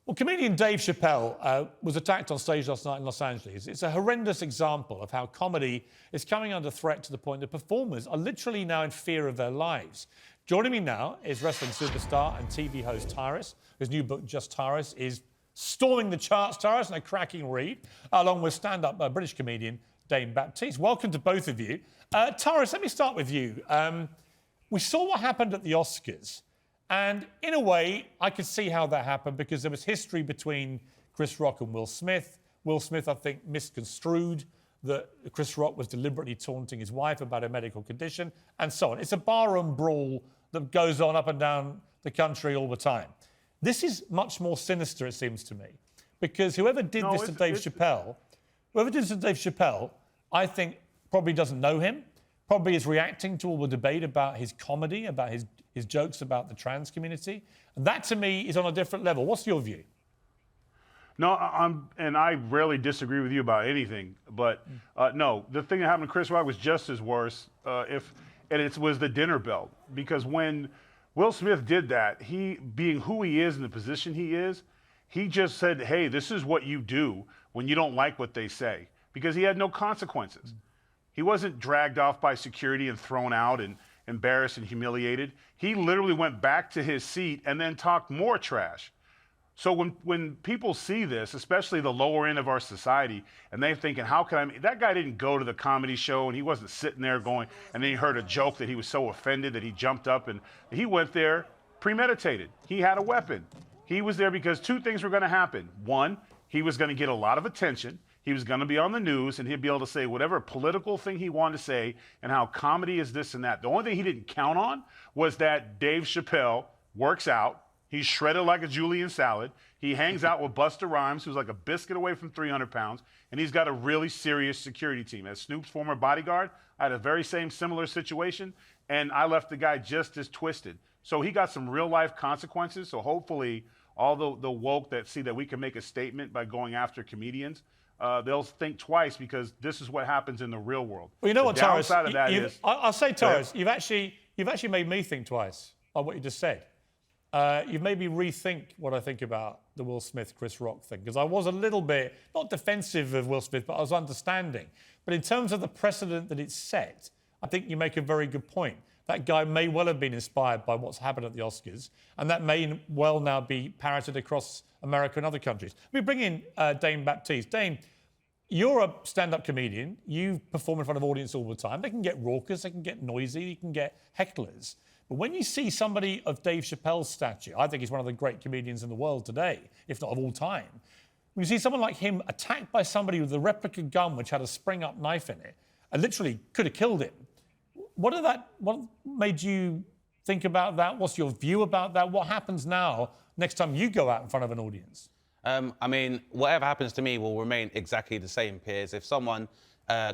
Well, comedian Dave Chappelle was attacked on stage last night in Los Angeles. It's a horrendous example of how comedy is coming under threat to the point that performers are literally now in fear of their lives. Joining me now is wrestling superstar and TV host Tyrus, whose new book, Just Tyrus, is storming the charts, Tyrus, and a cracking read, along with stand-up British comedian Dave Baptiste. Welcome to both of you. Tyrus, let me start with you. We saw what happened at the Oscars. And in a way, I could see how that happened because there was history between Chris Rock and Will Smith. Will Smith, I think, misconstrued that Chris Rock was deliberately taunting his wife about a medical condition and so on. It's a barroom brawl that goes on up and down the country all the time. This is much more sinister, it seems to me, because whoever did this to Dave Chappelle, I think probably doesn't know him, probably is reacting to all the debate about his comedy, about his jokes about the trans community. And that, to me, is on a different level. What's your view? No, and I rarely disagree with you about anything. But no, the thing that happened to Chris Rock was just as worse. And it was the dinner belt. Because when Will Smith did that, he, being who he is and the position he is, he just said, hey, this is what you do when you don't like what they say. Because he had no consequences. He wasn't dragged off by security and thrown out and embarrassed and humiliated. He literally went back to his seat and then talked more trash. So when people see this, especially the lower end of our society, and they're thinking, how can I, that guy didn't go to the comedy show and he wasn't sitting there going, and then he heard a joke that he was so offended that he jumped up, and he went there premeditated. He had a weapon. He was there because two things were gonna happen. One, he was gonna get a lot of attention. He was going to be on the news, and he'd be able to say whatever political thing he wanted to say and how comedy is this and that. The only thing he didn't count on was that Dave Chappelle works out. He's shredded like a Julian salad. He hangs out with Busta Rhymes, who's like a biscuit away from 300 pounds, and he's got a really serious security team. As Snoop's former bodyguard, I had a very similar situation, and I left the guy just as twisted. So he got some real-life consequences, so hopefully all the woke that see that we can make a statement by going after comedians, they'll think twice because this is what happens in the real world. Well, you know what, Tyrus? I'll say, Tyrus, yeah. you've actually made me think twice on what you just said. You've made me rethink what I think about the Will Smith, Chris Rock thing, because I was a little bit, not defensive of Will Smith, but I was understanding. But in terms of the precedent that it's set, I think you make a very good point. That guy may well have been inspired by what's happened at the Oscars, and that may well now be parroted across America and other countries. We bring in Dave Baptiste. Dave, you're a stand-up comedian. You perform in front of audience all the time. They can get raucous, they can get noisy, you can get hecklers. But when you see somebody of Dave Chappelle's stature, I think he's one of the great comedians in the world today, if not of all time. When you see someone like him attacked by somebody with a replica gun which had a spring-up knife in it, and literally could have killed him, what made you think about that? What's your view about that? What happens now next time you go out in front of an audience? I mean, whatever happens to me will remain exactly the same, Piers. If someone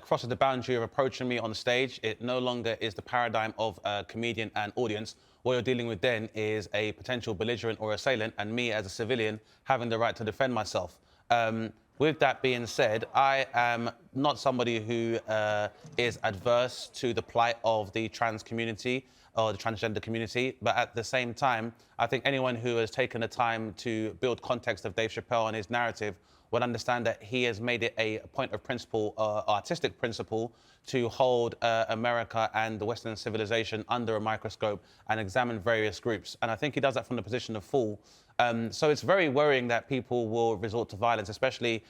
crosses the boundary of approaching me on stage, it no longer is the paradigm of comedian and audience. What you're dealing with then is a potential belligerent or assailant, and me as a civilian having the right to defend myself. With that being said, I am not somebody who is adverse to the plight of the trans community or the transgender community, but at the same time, I think anyone who has taken the time to build context of Dave Chappelle and his narrative would understand that he has made it a point of principle, artistic principle, to hold America and the Western civilization under a microscope and examine various groups. And I think he does that from the position of fool. So it's very worrying that people will resort to violence, especially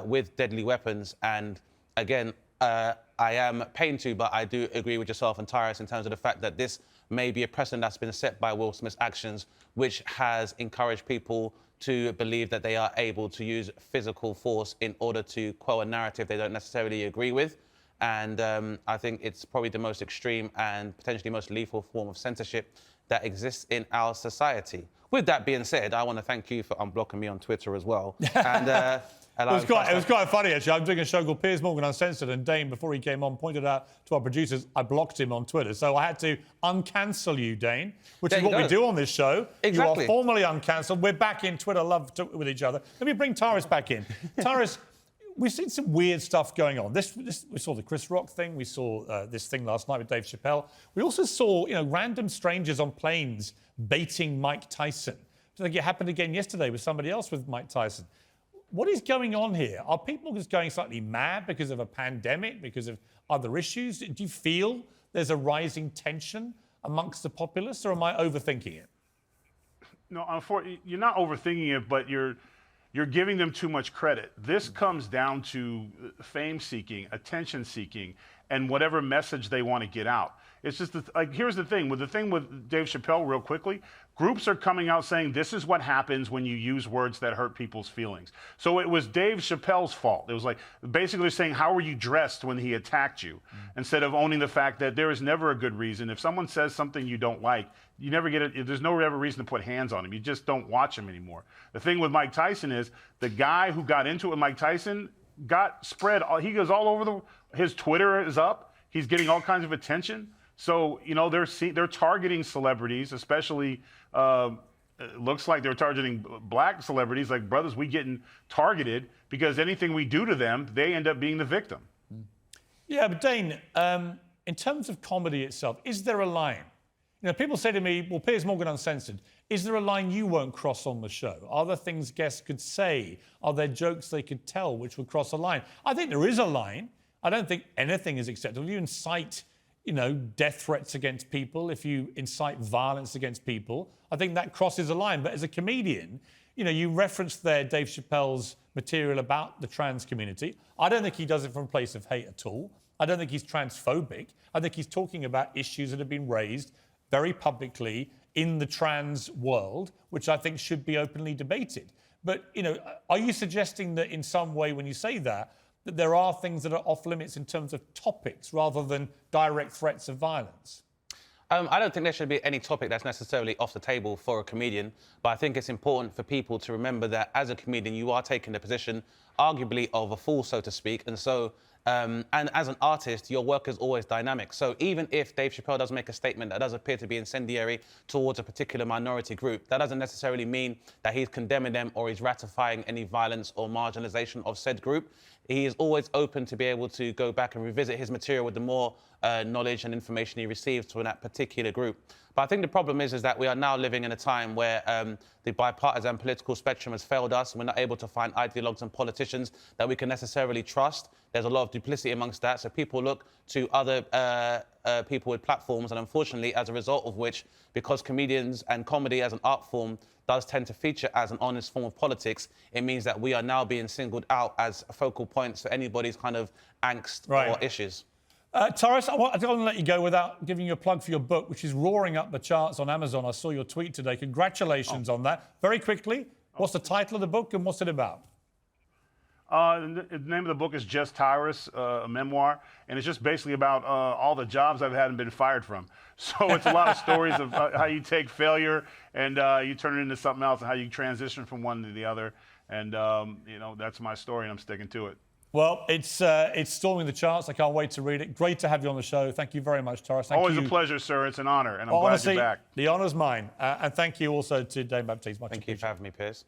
with deadly weapons. And again, I am pained to, but I do agree with yourself and Tyrus in terms of the fact that this may be a precedent that's been set by Will Smith's actions, which has encouraged people to believe that they are able to use physical force in order to quell a narrative they don't necessarily agree with. And I think it's probably the most extreme and potentially most lethal form of censorship that exists in our society. With that being said, I want to thank you for unblocking me on Twitter as well. And it was quite funny, actually. I'm doing a show called Piers Morgan Uncensored, and Dane, before he came on, pointed out to our producers I blocked him on Twitter. So I had to uncancel you, Dane, which is what we do on this show. Exactly. You are formally uncancelled. We're back in Twitter love with each other. Let me bring Tyrus back in. Tyrus, we've seen some weird stuff going on. We saw the Chris Rock thing. We saw this thing last night with Dave Chappelle. We also saw, random strangers on planes baiting Mike Tyson I think it happened again yesterday with somebody else with Mike Tyson. What is going on here? Are people just going slightly mad because of a pandemic, because of other issues? Do you feel there's a rising tension amongst the populace, or am I overthinking it? No, unfortunately, you're not overthinking it, but you're giving them too much credit. This comes down to fame seeking, attention seeking, and whatever message they want to get out. It's just like, here's the thing with Dave Chappelle, real quickly, groups are coming out saying this is what happens when you use words that hurt people's feelings. So it was Dave Chappelle's fault. It was like basically saying, how were you dressed when he attacked you? Instead of owning the fact that there is never a good reason. If someone says something you don't like, you never get it. There's no ever reason to put hands on him. You just don't watch him anymore. The thing with Mike Tyson is the guy who got into it with Mike Tyson got spread. He goes all over his Twitter is up. He's getting all kinds of attention. So, they're targeting celebrities, especially it looks like they're targeting black celebrities, like brothers, we getting targeted because anything we do to them, they end up being the victim. Yeah, but Dane, in terms of comedy itself, is there a line? People say to me, well, Piers Morgan Uncensored, is there a line you won't cross on the show? Are there things guests could say? Are there jokes they could tell which would cross a line? I think there is a line. I don't think anything is acceptable. If you incite death threats against people, if you incite violence against people, I think that crosses a line. But as a comedian, you referenced there Dave Chappelle's material about the trans community. I don't think he does it from a place of hate at all. I don't think he's transphobic. I think he's talking about issues that have been raised very publicly in the trans world, which I think should be openly debated. But, are you suggesting that in some way when you say that there are things that are off limits in terms of topics rather than direct threats of violence? I don't think there should be any topic that's necessarily off the table for a comedian, but I think it's important for people to remember that as a comedian, you are taking the position, arguably, of a fool, so to speak, and so and as an artist, your work is always dynamic. So even if Dave Chappelle does make a statement that does appear to be incendiary towards a particular minority group, that doesn't necessarily mean that he's condemning them or he's ratifying any violence or marginalization of said group. He is always open to be able to go back and revisit his material with the more knowledge and information he receives from that particular group. But I think the problem is that we are now living in a time where the bipartisan political spectrum has failed us. We're not able to find ideologues and politicians that we can necessarily trust. There's a lot of duplicity amongst that. So people look to other people with platforms. And unfortunately, as a result of which, because comedians and comedy as an art form does tend to feature as an honest form of politics, it means that we are now being singled out as focal points for anybody's kind of angst or issues. Taurus, I don't want to let you go without giving you a plug for your book, which is roaring up the charts on Amazon. I saw your tweet today. Congratulations on that. Very quickly, what's the title of the book and what's it about? The name of the book is Just Tyrus, a memoir, and it's just basically about all the jobs I've had and been fired from. So it's a lot of stories of how you take failure and you turn it into something else, and how you transition from one to the other. And that's my story, and I'm sticking to it. Well, it's storming the charts. I can't wait to read it. Great to have you on the show. Thank you very much, Taurus. Always a pleasure, sir. It's an honor, and I'm glad you're back. The honor's mine. And thank you also to Dave Baptiste. Thank you for having me, Piers.